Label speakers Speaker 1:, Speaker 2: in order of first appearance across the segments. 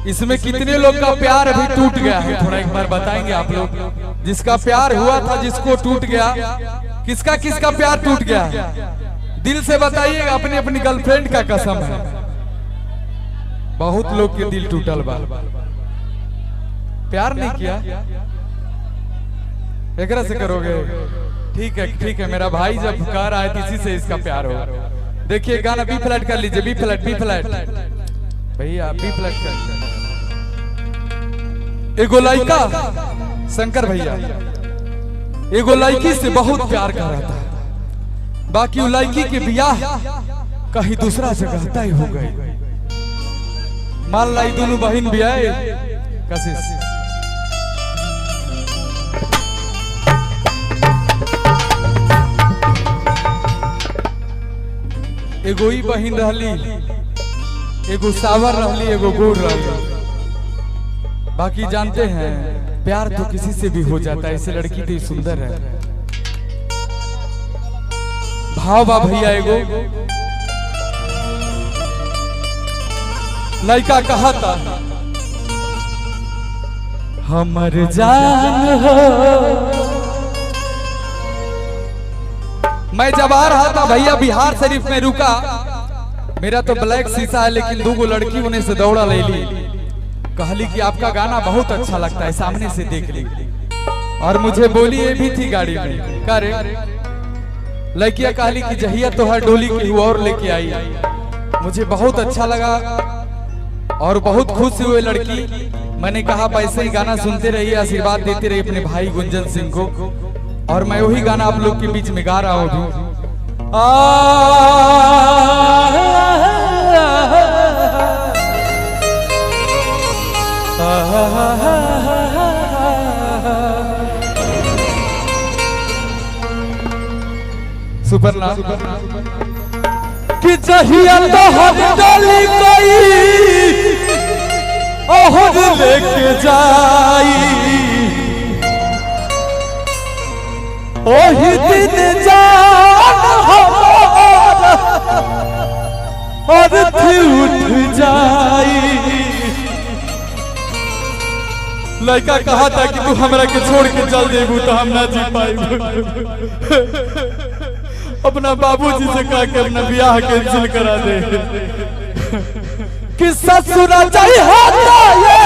Speaker 1: इसमें कितने लोग का प्यार अभी टूट गया है, थोड़ा एक बार बताएंगे आप लोग। जिसका प्यार हुआ था, जिसको टूट गया, किसका किसका प्यार टूट गया, दिल से बताइएगा। अपनी अपनी गर्लफ्रेंड का कसम है, बहुत लोग के दिल टूटल बा, प्यार नहीं किया, एकरा से करोगे। ठीक है ठीक है, मेरा भाई जब कह रहा है इसी से इसका प्यार होगा। देखिए गाना बी फ्लैट कर लीजिए, बी फ्लैट भैया, बी फ्लैट कर। एगो लड़का शंकर भैया एगो लड़की से बहुत प्यार कर रहा था, बाकी वो लड़की के ब्याह कहीं दूसरा जगह तय हो गए। मान लाई दोनों बहन भी आए कशिश, एगो ही बहन रहली, एगो सावर रहली, एगो गोर रहली। बाकी जानते हैं प्यार तो किसी से भी हो जाता है, ऐसे लड़की तो सुंदर है। भाव बा भैया, एगो लड़का कहा था हमर जान हो। मैं जब आ रहा था भैया बिहार शरीफ में रुका, मेरा तो ब्लैक शीशा है, लेकिन दो लड़की उन्हें से दौड़ा ले ली, कहली कि आपका गाना बहुत अच्छा लगता है, सामने से देख ली। और मुझे बोली ये भी थी गाड़ी में, करे लड़कियां कहली कि जहिया तो हर डोली की और लेके आई। मुझे बहुत अच्छा लगा और बहुत खुश हुए लड़की। मैंने कहा पैसे ही गाना सुनते रहिए, आशीर्वाद देते रहिए अपने भाई गुंजन सिंह को। और मैं वही गाना आप लोग के बीच में गा रहा हूँ। सुपर ना कि जहिया तो हर डोली कोई ओहर लेके जाई, ओही दिन जान हमारा और उठ जाई। लड़का कहा था कि तू हमरा के छोड़ के चल देबू तो हम ना जी पाएबू। अपना बाबूजी से कहा के अपना ब्याह कैंसिल करा दे। कि ससुरा चाहिए ये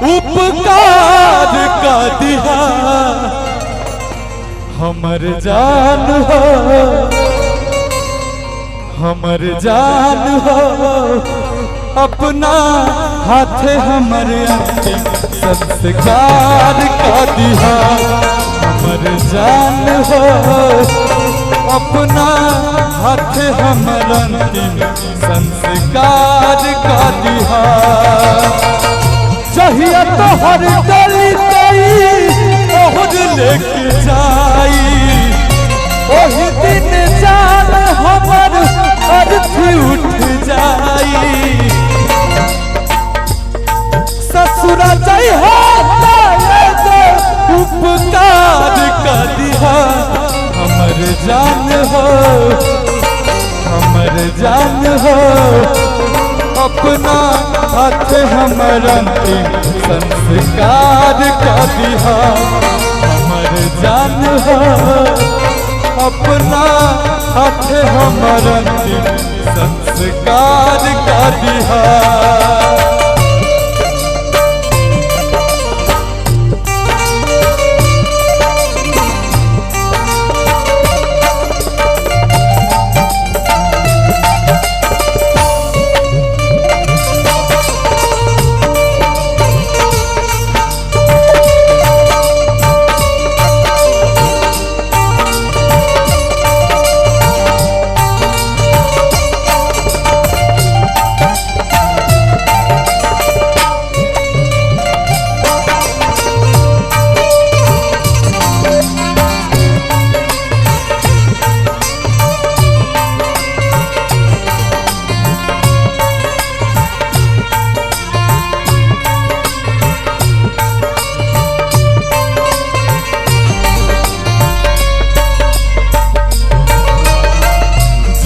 Speaker 1: उपकार का दिया हमर जान हो, हमर जान हो। अपना हाथ हमर अंतिम संस्कार का दिया हमर जान हो। अपना हाथ हमर अंतिम संस्कार का दिया। जहिया तो हर डली ओहर लेके जाई, ओही दिन जान हमर अर्थी उठ जाई। ससुरा चाहिए उपकार का दिया हमर जान हो, हमर जान हो। अपना हाथ हमर अंतिम संस्कार का दिया हमर जान हो। अपना हाथ हमर अंतिम संस्कार का दिया।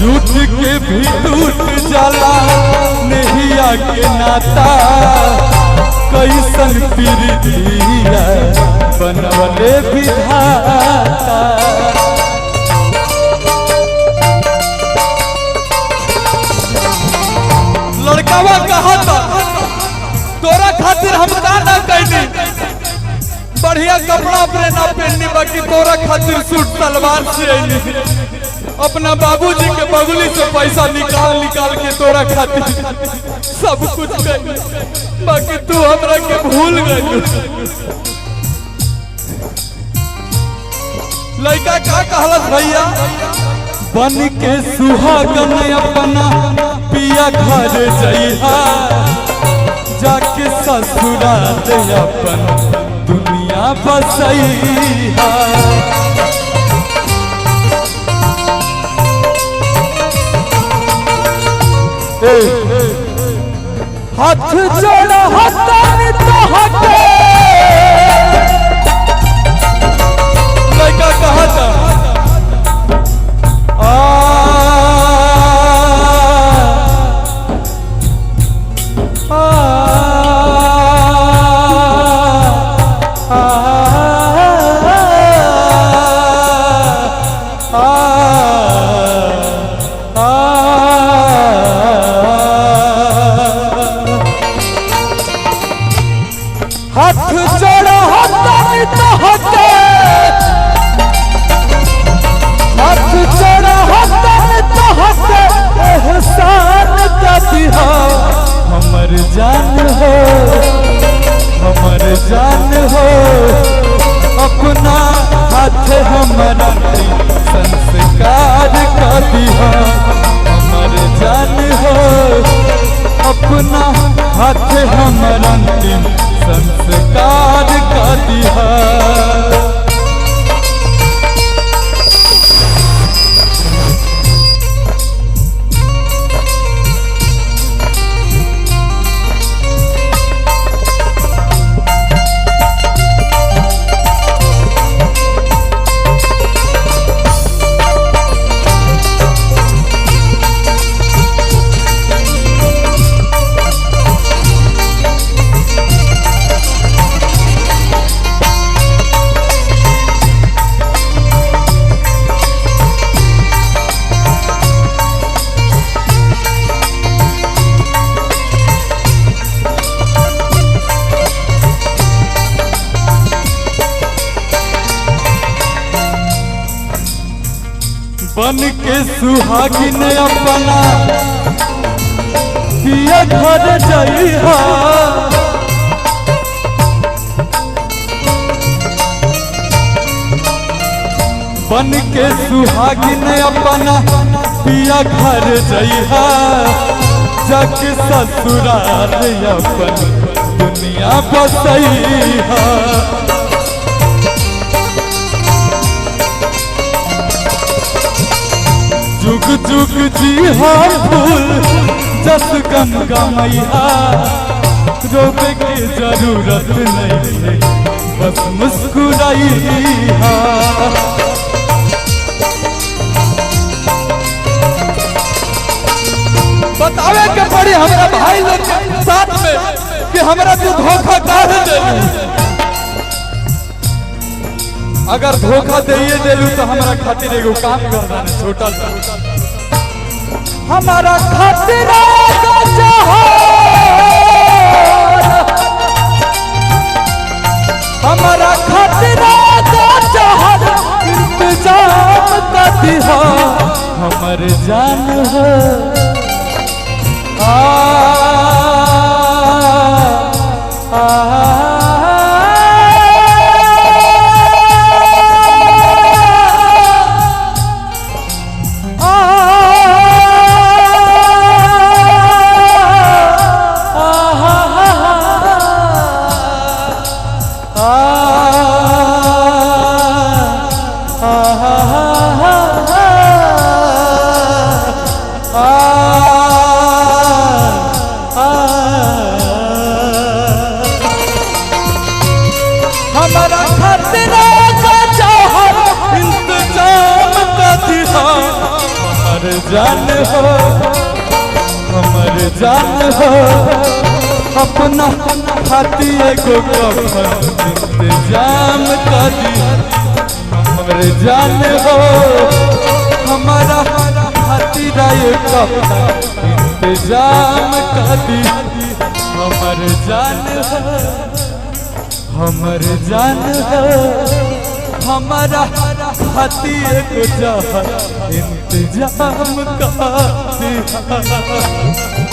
Speaker 1: झूठ के भी टूट जाला, नहीं प्रीतिया के नाता कैसन प्रीतिया बनवले विधाता। लड़कावा कहा था तोरा खातिर हम का ना कैली, बढ़िया कपड़ा अपने ना पहननी, बाकी तोरा खातिर सूट सलवार से अली, अपना बाबूजी के बगुली से पैसा निकाल निकाल के तोरा खातिर सब कुछ कैली, बाकी तू हमरा के भूल गई। लड़का का कहलस भैया, बन के सुहागन अपना पिया घर जइहा, जाके ससुराल अपन दुनिया बसैहा। हाथ जोड़ा हसन तो हटे, लड़का कहा था हाथ जोड़ा हसन तो हटे, हाथ जोड़ा हसन तो हटे, एहसान का दिहा हमर जान हो, हमर जान हो, अपना हाथ हमारा संस्कार का दिहा हमर जान हो, अपना हाथ हमारा संस्कार का दिहा। बन के सुहागिन अपना पिया घर जइहा, बन के सुहागिन अपना पिया घर जइहा, जाके ससुराल अपन दुनिया बसैहा। जुग जुग जी हाँ फूल जस गंगा मैया, रोबे के जरूरत नहीं है बस मुस्कुराइहा। बतावे के पड़ी हमरा भाई लोग के साथ में कि हमरा तू धोखा काहे देलू, अगर धोखा दिए देलू तो हमारा खातिर एगो काम करना है छोटा सा, हमारा खातिर हमारा खातिर इंतजाम का दिहा हमर जान हो। हमारा खतरा का जहर इंतजाम का दिहा हमर जान हो, हमर जान हो अपना हाथी को इंतजाम कर दी हमर जान हो हमारा हाथी राय का इंतजाम कर दी हमर जान हो हमर जान हो हमारा हाथी को इंतजाम कर दी